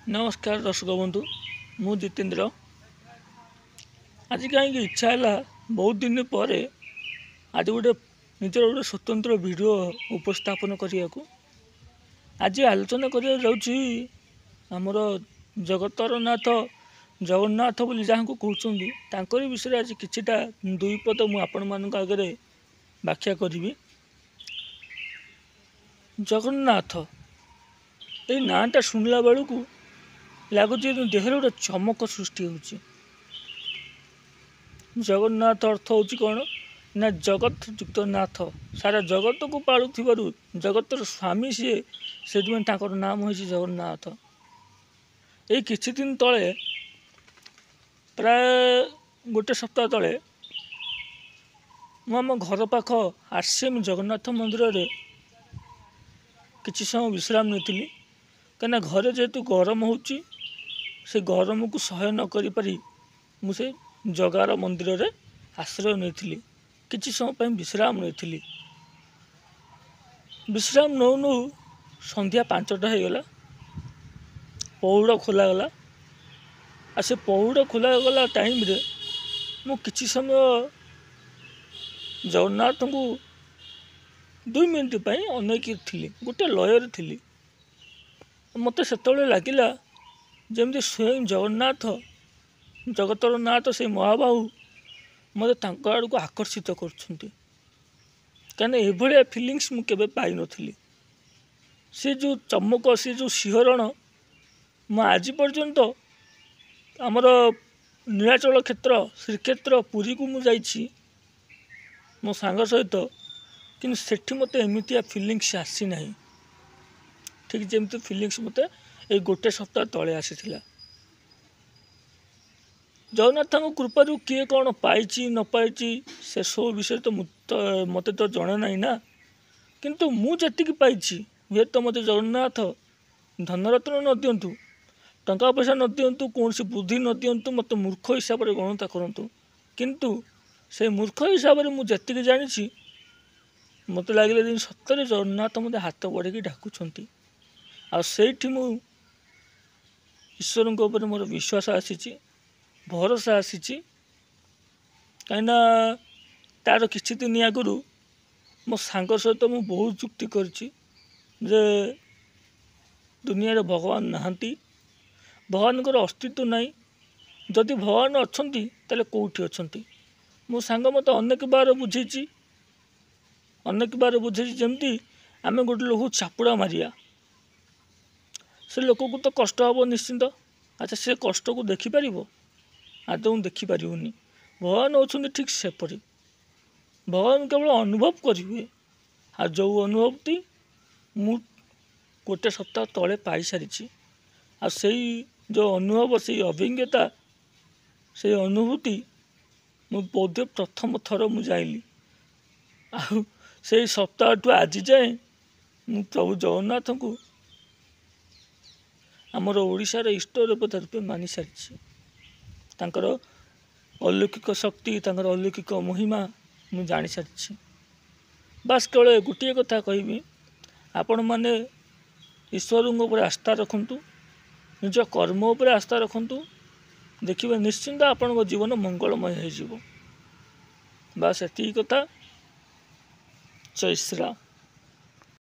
नमस्कार दर्शक बंधु मु जितेन्द्र आज कहीं इच्छा है बहुत दिन पर आज गोटे निजर गोटे स्वतंत्र वीडियो उपस्थापन करने को आज आलोचना करा आमर जगतर नाथ जगन्नाथ बोली जहाँ को कहते विषय आज किछिटा दुई पद मुझे आगे व्याख्या करी। जगन्नाथ ये नाटा शुणला बेलू को लगुच देह गोटे चमक सृष्टि हो। जगन्नाथ अर्थ हूँ कौन ना जगत युक्त नाथ सारा जगत को पालुथिबारु जगतर स्वामी सी से नाम हो जगन्नाथ। ये किछि दिन तले प्राय गोटे सप्ताह तले आम घर पाख आरसीएम जगन्नाथ मंदिर रे किछि समय विश्राम नहीं कहीं घरे जेहेतु गरम हो से गरम को सह्य न करि पारि मुझे जगार मंदिर रे आश्रय नहीं किछि समय विश्राम नहीं। विश्राम नौ नौ संध्या 5टा हो गला पौड़ खोलागला आ से पौड़ खोलागला टाइम रे मु किछि समय जगन्नाथ को 2 मिनट पर अनेक थी गोटे लयर थी मत से लगिला जमी स्वयं जगन्नाथ जगतर नाथ से महाबाहु मत आड़ को आकर्षित कर फिलिंग्स मुझे पाई नी से जो चमक से जो शिहरण मु आज पर्यंत आमर नीलाचल क्षेत्र श्रीक्षेत्र पुरी को मुझे मो सांग सहित कि सेठी मत एमतिया फिलिंग्स आसी ना ठीक जमी फिलिंग्स मत ये गोटे सप्ताह तले आसी जगन्नाथ कृपा किए कौन पाई न पाई से सब विषय तो मत तो जड़े ना ना किंतु मुझे पाई हे तो मत जगन्नाथ धनरत्न न दिंतु टंका पैसा न दिंतु कौन सी बुद्धि न दिंतु मत मूर्ख हिसाब से गणता करूँ किंतु से मूर्ख हिसाब से मुझे जानी मत लगे सतरे जगन्नाथ मत हाथ बढ़े डाकुंट आठी मु ईश्वर मोर विश्वास आसी भरोसा आसी कहीं तार किछि दिन आगु मो सांग सहित मु बहुत चुक्ति करछि जे दुनिया रे भगवान नहांती भगवान अस्तित्व नहीं जदि भगवान अच्छंती ताले कोठी अच्छंती मो सांग मत अनेक बार बुझेछि जमती आम गोटे लोक चापुड़ा मारिया से लोक को तो कष्ट हम निश्चिंत अच्छा से कष्ट को देखिपर आदौ देखिपर भगवान होती ठीक सेपरी भगवान केवल अनुभव करेंगे आ जो अनुभूति मु गोटे सप्ताह तले पाई सारी आ जो अनुभव से अभिज्ञता से अनुभूति मु बोध प्रथम थर मु जाइली से सप्ताह टू आज जाए मु प्रभु जगन्नाथ को आमर ओडिशार इष्ट देवता रूपे मानि सारी तांकर अलौकिक शक्ति तांकर अलौकिक महिमा मु जानी सारी बास केवल गोटे कथा कहबी आपण मैंने ईश्वर उपर आस्था रखु निज कर्म उपर आस्था रखु देखिए निश्चिंत आपण जीवन मंगलमय हो बास एति कथा जय श्री राम।